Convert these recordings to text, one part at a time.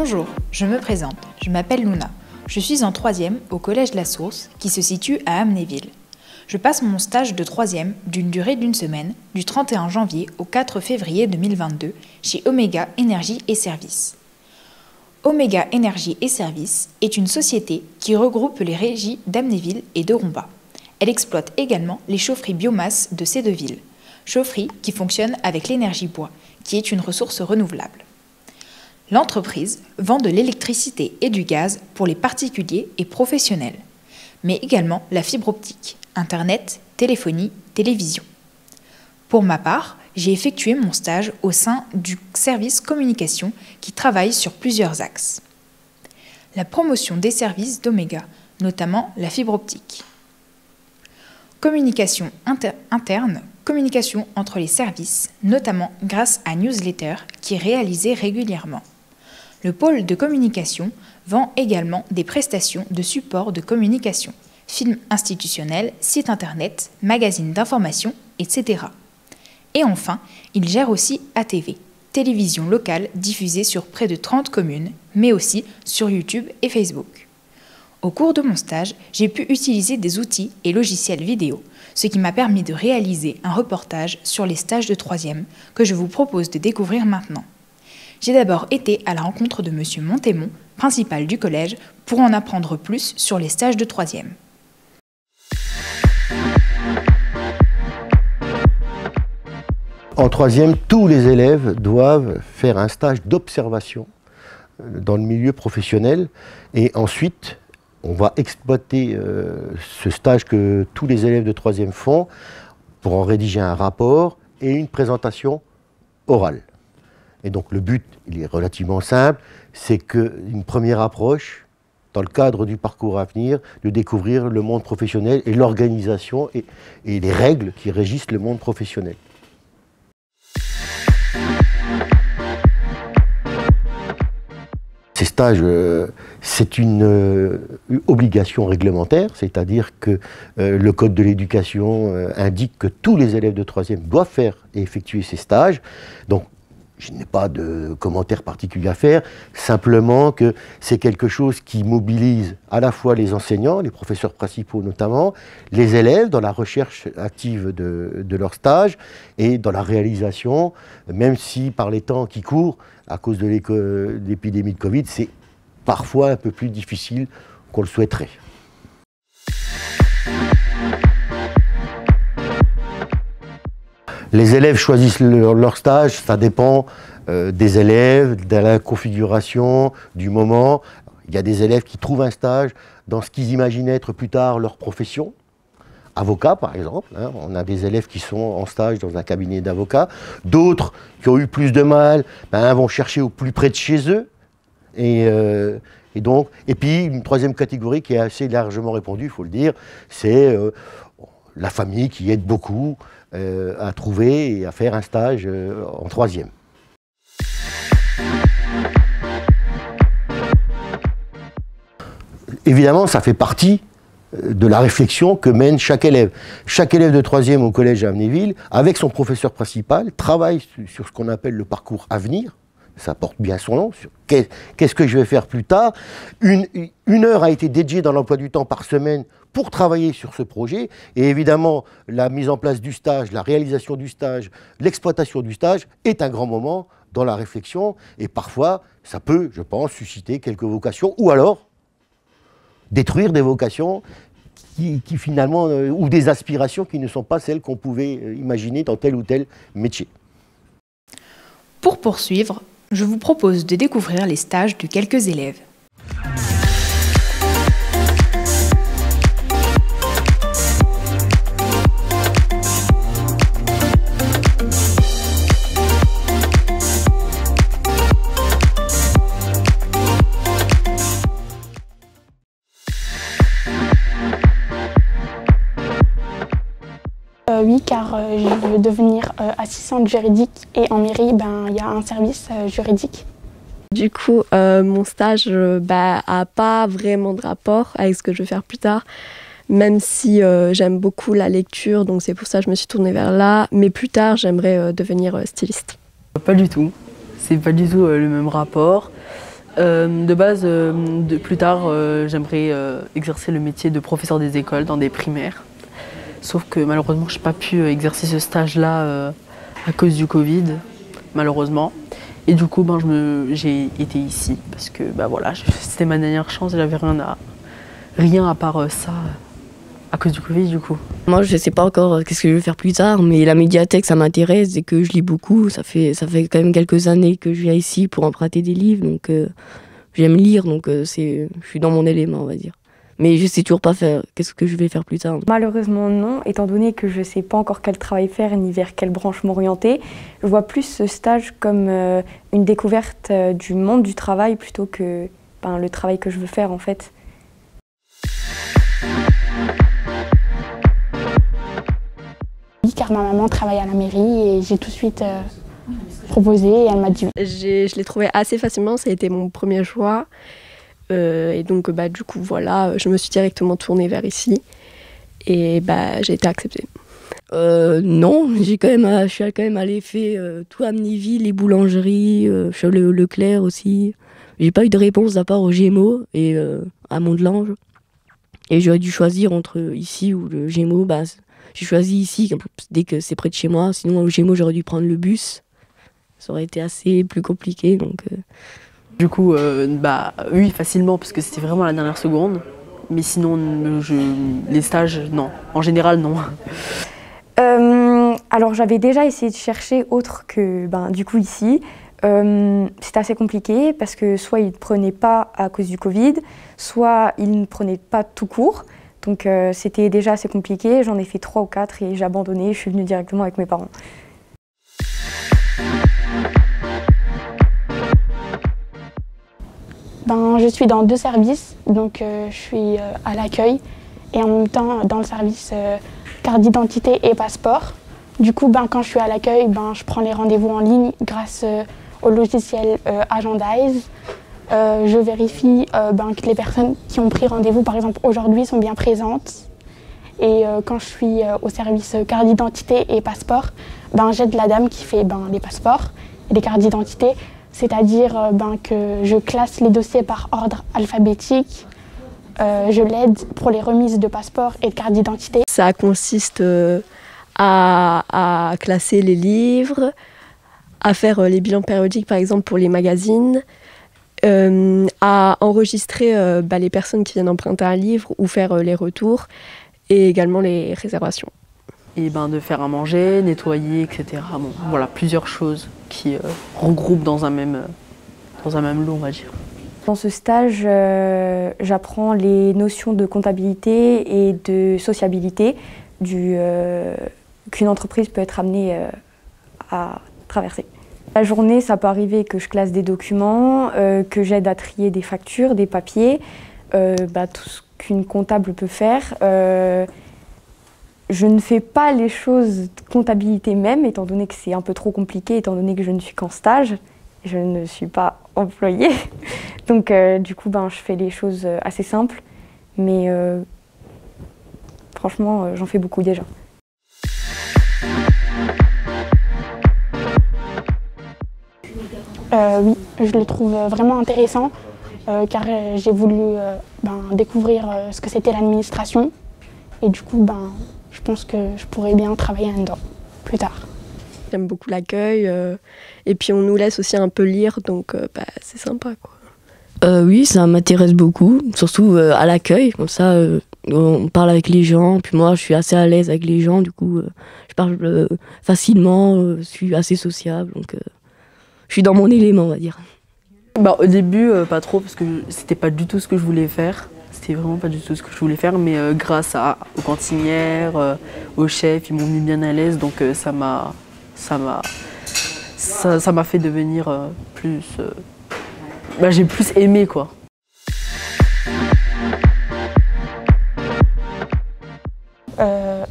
Bonjour, je me présente, je m'appelle Luna. Je suis en 3e au Collège La Source qui se situe à Amnéville. Je passe mon stage de 3e d'une durée d'une semaine, du 31 janvier au 4 février 2022, chez Omega Énergie et Services. Omega Énergie et Services est une société qui regroupe les régies d'Amnéville et de Romba. Elle exploite également les chaufferies biomasse de ces deux villes, chaufferies qui fonctionnent avec l'énergie bois, qui est une ressource renouvelable. L'entreprise vend de l'électricité et du gaz pour les particuliers et professionnels, mais également la fibre optique, Internet, téléphonie, télévision. Pour ma part, j'ai effectué mon stage au sein du service communication qui travaille sur plusieurs axes. La promotion des services d'Omega, notamment la fibre optique. Communication interne, communication entre les services, notamment grâce à Newsletter qui est réalisée régulièrement. Le pôle de communication vend également des prestations de support de communication, films institutionnels, sites internet, magazines d'information, etc. Et enfin, il gère aussi ATV, télévision locale diffusée sur près de 30 communes, mais aussi sur YouTube et Facebook. Au cours de mon stage, j'ai pu utiliser des outils et logiciels vidéo, ce qui m'a permis de réaliser un reportage sur les stages de 3e que je vous propose de découvrir maintenant. J'ai d'abord été à la rencontre de M. Montémont, principal du collège, pour en apprendre plus sur les stages de 3e. En 3e, tous les élèves doivent faire un stage d'observation dans le milieu professionnel et ensuite on va exploiter ce stage que tous les élèves de 3e font pour en rédiger un rapport et une présentation orale. Et donc le but, il est relativement simple, c'est qu'une première approche, dans le cadre du parcours à venir, de découvrir le monde professionnel et l'organisation et les règles qui régissent le monde professionnel. Ces stages, c'est une obligation réglementaire, c'est-à-dire que le Code de l'éducation indique que tous les élèves de 3e doivent faire et effectuer ces stages. Donc, je n'ai pas de commentaire particulier à faire, simplement que c'est quelque chose qui mobilise à la fois les enseignants, les professeurs principaux notamment, les élèves dans la recherche active de leur stage et dans la réalisation, même si par les temps qui courent, à cause de l'épidémie de Covid, c'est parfois un peu plus difficile qu'on le souhaiterait. Les élèves choisissent leur stage, ça dépend des élèves, de la configuration, du moment. Il y a des élèves qui trouvent un stage dans ce qu'ils imaginaient être plus tard leur profession. Avocat par exemple, hein. On a des élèves qui sont en stage dans un cabinet d'avocats. D'autres qui ont eu plus de mal, vont chercher au plus près de chez eux. Et puis une 3e catégorie qui est assez largement répandue, il faut le dire, c'est la famille qui aide beaucoup à trouver et à faire un stage en 3e. Évidemment, ça fait partie de la réflexion que mène chaque élève. Chaque élève de 3e au collège à Amnéville, avec son professeur principal, travaille sur ce qu'on appelle le parcours à venir. Ça porte bien son nom, sur qu'est-ce que je vais faire plus tard. Une heure a été dédiée dans l'emploi du temps par semaine pour travailler sur ce projet. Et évidemment, la mise en place du stage, la réalisation du stage, l'exploitation du stage est un grand moment dans la réflexion. Et parfois, ça peut, je pense, susciter quelques vocations ou alors détruire des vocations qui finalement, ou des aspirations qui ne sont pas celles qu'on pouvait imaginer dans tel ou tel métier. Pour poursuivre, je vous propose de découvrir les stages de quelques élèves. Oui, car je veux devenir assistante juridique et en mairie, il y a un service juridique. Du coup, mon stage a pas vraiment de rapport avec ce que je vais faire plus tard, même si j'aime beaucoup la lecture, donc c'est pour ça que je me suis tournée vers là. Mais plus tard, j'aimerais devenir styliste. Pas du tout. C'est pas du tout le même rapport. De base, plus tard, j'aimerais exercer le métier de professeur des écoles dans des primaires. Sauf que malheureusement, je n'ai pas pu exercer ce stage-là à cause du Covid, malheureusement. Et du coup, j'ai été ici parce que voilà, c'était ma dernière chance et j'avais rien à part ça à cause du Covid du coup. Moi, je ne sais pas encore qu'est-ce que je vais faire plus tard, mais la médiathèque, ça m'intéresse et que je lis beaucoup. Ça fait quand même quelques années que je viens ici pour emprunter des livres, donc j'aime lire, donc je suis dans mon élément, on va dire. Mais je ne sais toujours pas faire qu'est-ce que je vais faire plus tard. Malheureusement non, étant donné que je ne sais pas encore quel travail faire ni vers quelle branche m'orienter. Je vois plus ce stage comme une découverte du monde du travail plutôt que le travail que je veux faire en fait. Oui, car ma maman travaille à la mairie et j'ai tout de suite proposé et elle m'a dit oui. Je l'ai trouvé assez facilement, ça a été mon premier choix. Et donc du coup voilà, je me suis directement tournée vers ici et j'ai été acceptée. Non, je suis quand même allée faire tout Amnéville, les boulangeries, je suis allée au Leclerc aussi. J'ai pas eu de réponse à part au Gémeaux et à Mont-de-Lange. Et j'aurais dû choisir entre ici ou le Gémeaux. J'ai choisi ici dès que c'est près de chez moi. Sinon au Gémeaux j'aurais dû prendre le bus. Ça aurait été assez plus compliqué donc. Du coup, oui, facilement, parce que c'était vraiment à la dernière seconde. Mais sinon, les stages, non. En général, non. Alors, j'avais déjà essayé de chercher autre que, du coup, ici. C'était assez compliqué parce que soit ils ne prenaient pas à cause du Covid, soit ils ne prenaient pas tout court. Donc, c'était déjà assez compliqué. J'en ai fait 3 ou 4 et j'ai abandonné. Je suis venue directement avec mes parents. Je suis dans 2 services, donc je suis à l'accueil et en même temps dans le service carte d'identité et passeport. Du coup, quand je suis à l'accueil, je prends les rendez-vous en ligne grâce au logiciel Agendize. Je vérifie que les personnes qui ont pris rendez-vous, par exemple aujourd'hui, sont bien présentes. Et quand je suis au service carte d'identité et passeport, j'aide la dame qui fait les passeports et les cartes d'identité. C'est-à-dire que je classe les dossiers par ordre alphabétique, je l'aide pour les remises de passeport et de carte d'identité. Ça consiste à classer les livres, à faire les bilans périodiques par exemple pour les magazines, à enregistrer les personnes qui viennent emprunter un livre ou faire les retours et également les réservations. Et de faire à manger, nettoyer, etc. Bon, voilà, plusieurs choses qui regroupent dans un même lot, on va dire. Dans ce stage, j'apprends les notions de comptabilité et de sociabilité qu'une entreprise peut être amenée à traverser. La journée, ça peut arriver que je classe des documents, que j'aide à trier des factures, des papiers, tout ce qu'une comptable peut faire. Je ne fais pas les choses de comptabilité même, étant donné que c'est un peu trop compliqué, étant donné que je ne suis qu'en stage. Je ne suis pas employée. Donc du coup, je fais les choses assez simples. Mais franchement, j'en fais beaucoup déjà. Oui, je le trouve vraiment intéressant car j'ai voulu découvrir ce que c'était l'administration. Et du coup, je pense que je pourrais bien travailler là-dedans plus tard. J'aime beaucoup l'accueil et puis on nous laisse aussi un peu lire, donc c'est sympa, quoi. Oui, ça m'intéresse beaucoup, surtout à l'accueil, comme ça on parle avec les gens, puis moi je suis assez à l'aise avec les gens, du coup je parle facilement, je suis assez sociable, donc je suis dans mon élément, on va dire. Au début, pas trop, parce que c'était pas du tout ce que je voulais faire. C'était vraiment pas du tout ce que je voulais faire, mais grâce aux cantinières, aux chefs, ils m'ont mis bien à l'aise, donc ça m'a fait devenir plus... j'ai plus aimé, quoi.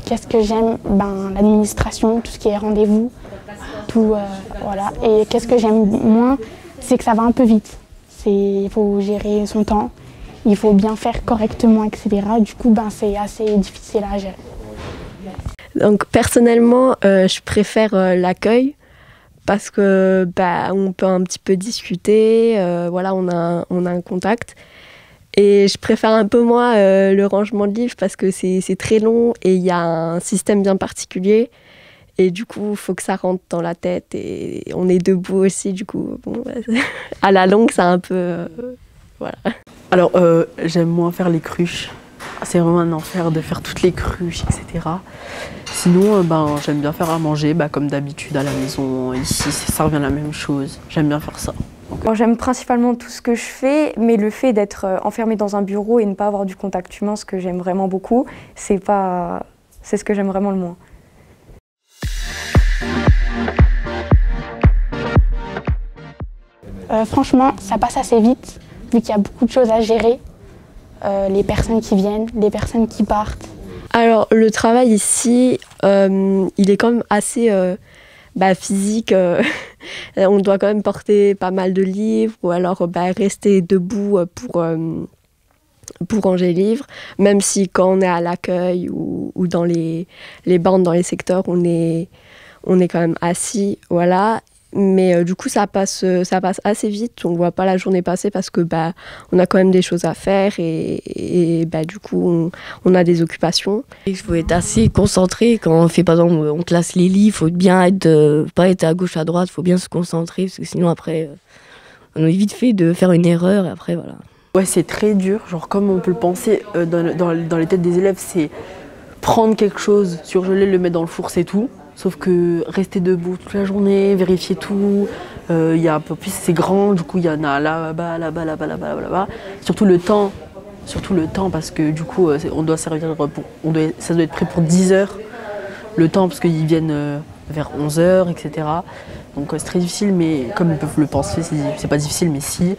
Qu'est-ce que j'aime? L'administration, tout ce qui est rendez-vous, tout, voilà. Et qu'est-ce que j'aime moins? C'est que ça va un peu vite. Il faut gérer son temps. Il faut bien faire correctement, etc. Du coup, c'est assez difficile à gérer. Donc personnellement, je préfère l'accueil parce que on peut un petit peu discuter, voilà, on a un contact. Et je préfère un peu moins le rangement de livres parce que c'est très long et il y a un système bien particulier. Et du coup, il faut que ça rentre dans la tête et on est debout aussi. Du coup, bon, à la longue, c'est un peu... voilà. Alors, j'aime moins faire les cruches. C'est vraiment un enfer de faire toutes les cruches, etc. Sinon, j'aime bien faire à manger, comme d'habitude à la maison. Ici, ça revient à la même chose. J'aime bien faire ça. J'aime principalement tout ce que je fais, mais le fait d'être enfermée dans un bureau et ne pas avoir du contact humain, ce que j'aime vraiment beaucoup, c'est ce que j'aime vraiment le moins. Franchement, ça passe assez vite, vu qu'il y a beaucoup de choses à gérer. Les personnes qui viennent, les personnes qui partent. Alors, le travail ici, il est quand même assez physique. On doit quand même porter pas mal de livres ou alors rester debout pour ranger les livres. Même si quand on est à l'accueil ou dans les bandes, dans les secteurs, on est quand même assis, voilà. Mais du coup, ça passe assez vite. On ne voit pas la journée passer parce que on a quand même des choses à faire et du coup, on a des occupations. Il faut être assez concentré quand on fait, par exemple, on classe les livres. Il faut bien pas être à gauche, à droite. Il faut bien se concentrer parce que sinon, après, on est vite fait de faire une erreur et après, voilà. Ouais, c'est très dur. Genre, comme on peut le penser dans les têtes des élèves, c'est prendre quelque chose, surgeler, le mettre dans le four, c'est tout. Sauf que rester debout toute la journée, vérifier tout, y a un peu plus, c'est grand, du coup il y en a là-bas, là-bas, là-bas, là-bas, là-bas. Surtout le temps parce que du coup on doit servir ça doit être prêt pour 10 heures. Le temps parce qu'ils viennent vers 11 heures, etc. Donc c'est très difficile, mais comme ils peuvent le penser, c'est pas difficile, mais si.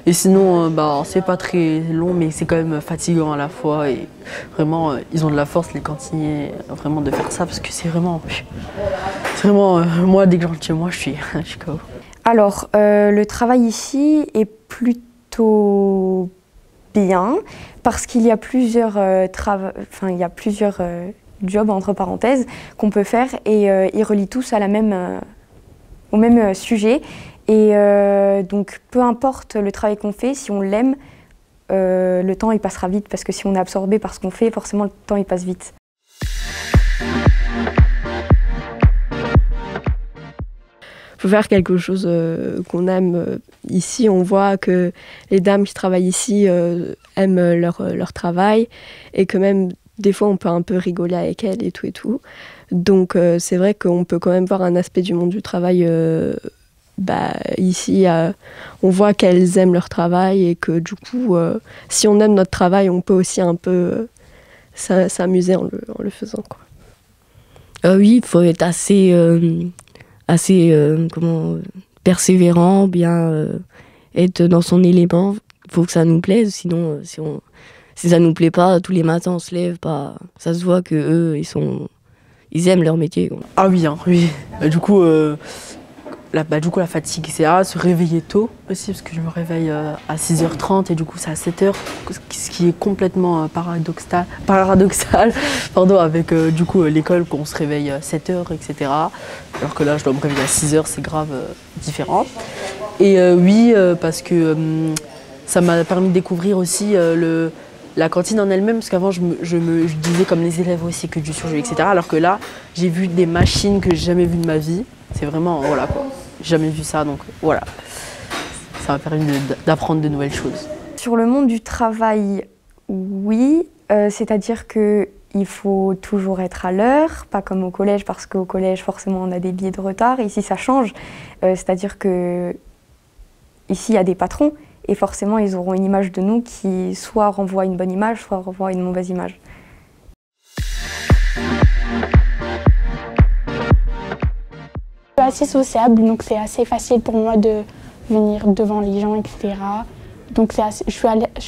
Et sinon, c'est pas très long, mais c'est quand même fatigant à la fois. Et vraiment, ils ont de la force, les cantiniers, vraiment de faire ça, parce que c'est vraiment... moi, dès que je rentre chez moi, je suis KO. Alors, le travail ici est plutôt bien, parce qu'il y a plusieurs jobs, entre parenthèses, qu'on peut faire, et ils relient tous au même sujet. Et donc, peu importe le travail qu'on fait, si on l'aime, le temps il passera vite, parce que si on est absorbé par ce qu'on fait, forcément le temps il passe vite. Il faut faire quelque chose qu'on aime. Ici, on voit que les dames qui travaillent ici aiment leur travail et que même des fois, on peut un peu rigoler avec elles et tout. Donc, c'est vrai qu'on peut quand même voir un aspect du monde du travail. Ici, on voit qu'elles aiment leur travail et que du coup, si on aime notre travail, on peut aussi un peu s'amuser en le faisant, quoi. Oui, il faut être assez persévérant, bien être dans son élément. Il faut que ça nous plaise, sinon si ça nous plaît pas, tous les matins on se lève, ça se voit que eux ils aiment leur métier, quoi. Ah oui, oui. Du coup, la fatigue, c'est se réveiller tôt aussi, parce que je me réveille à 6h30 et du coup c'est à 7h, ce qui est complètement paradoxal, avec du coup l'école qu'on se réveille à 7h, etc. Alors que là je dois me réveiller à 6h, c'est grave différent. Et oui, parce que ça m'a permis de découvrir aussi la cantine en elle-même, parce qu'avant je disais comme les élèves aussi que du surgelé, etc. Alors que là j'ai vu des machines que j'ai jamais vues de ma vie. C'est vraiment, voilà quoi. J'ai jamais vu ça, donc voilà. Ça m'a permis d'apprendre de nouvelles choses. Sur le monde du travail, oui. C'est-à-dire qu'il faut toujours être à l'heure, pas comme au collège, parce qu'au collège, forcément, on a des billets de retard. Ici, ça change. C'est-à-dire que ici, il y a des patrons, et forcément, ils auront une image de nous qui soit renvoie une bonne image, soit renvoie une mauvaise image. Je suis assez sociable, donc c'est assez facile pour moi de venir devant les gens, etc. Donc je suis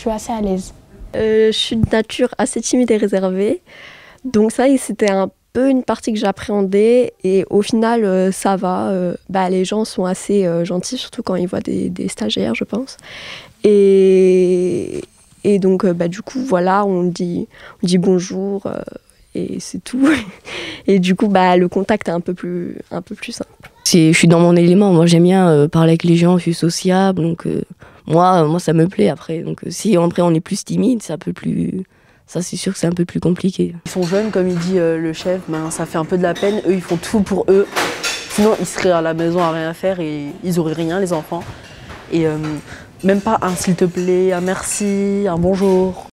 assez à l'aise. Je suis de nature assez timide et réservée. Donc ça, c'était un peu une partie que j'appréhendais. Et au final, ça va. Les gens sont assez gentils, surtout quand ils voient des stagiaires, je pense. Et donc, du coup, voilà, on dit bonjour. Et c'est tout. Et du coup, le contact est un peu plus simple. Je suis dans mon élément, moi j'aime bien parler avec les gens, je suis sociable, donc moi ça me plaît après. Donc si après on est plus timide, c'est un peu plus... Ça c'est sûr que c'est un peu plus compliqué. Ils sont jeunes, comme il dit le chef, ben, ça fait un peu de la peine. Eux, ils font tout pour eux. Sinon, ils seraient à la maison à rien faire et ils auraient rien, les enfants. Et même pas un s'il te plaît, un merci, un bonjour.